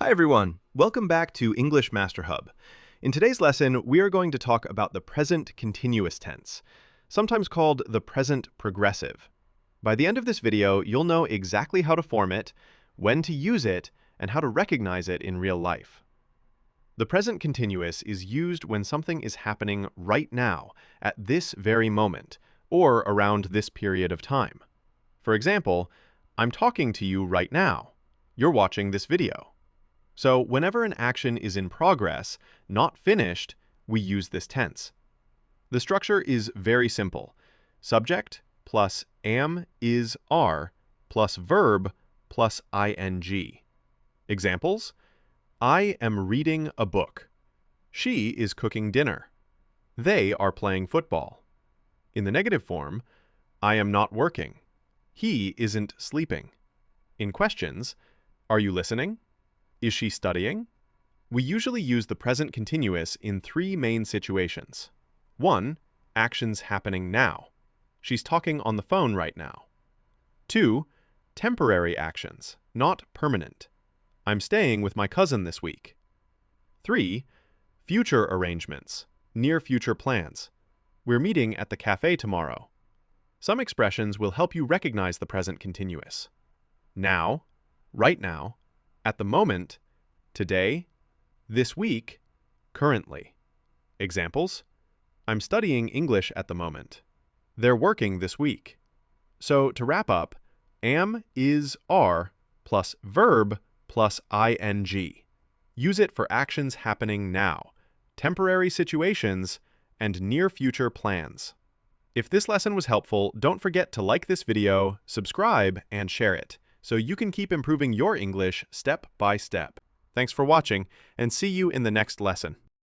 Hi everyone, welcome back to English Master Hub. In today's lesson, we are going to talk about the present continuous tense, sometimes called the present progressive. By the end of this video, you'll know exactly how to form it, when to use it, and how to recognize it in real life. The present continuous is used when something is happening right now, at this very moment, or around this period of time. For example, I'm talking to you right now. You're watching this video. So whenever an action is in progress, not finished, we use this tense. The structure is very simple. Subject plus am, is, are, plus verb plus ing. Examples: I am reading a book. She is cooking dinner. They are playing football. In the negative form, I am not working. He isn't sleeping. In questions, are you listening? Is she studying? We usually use the present continuous in three main situations. 1. Actions happening now. She's talking on the phone right now. 2. Temporary actions, not permanent. I'm staying with my cousin this week. 3. Future arrangements, near future plans. We're meeting at the cafe tomorrow. Some expressions will help you recognize the present continuous. Now, right now, at the moment, today, this week, currently. Examples: I'm studying English at the moment. They're working this week. So to wrap up, am, is, are, plus verb plus ing. Use it for actions happening now, temporary situations, and near future plans. If this lesson was helpful, don't forget to like this video, subscribe, and share it, so you can keep improving your English step by step. Thanks for watching, and see you in the next lesson.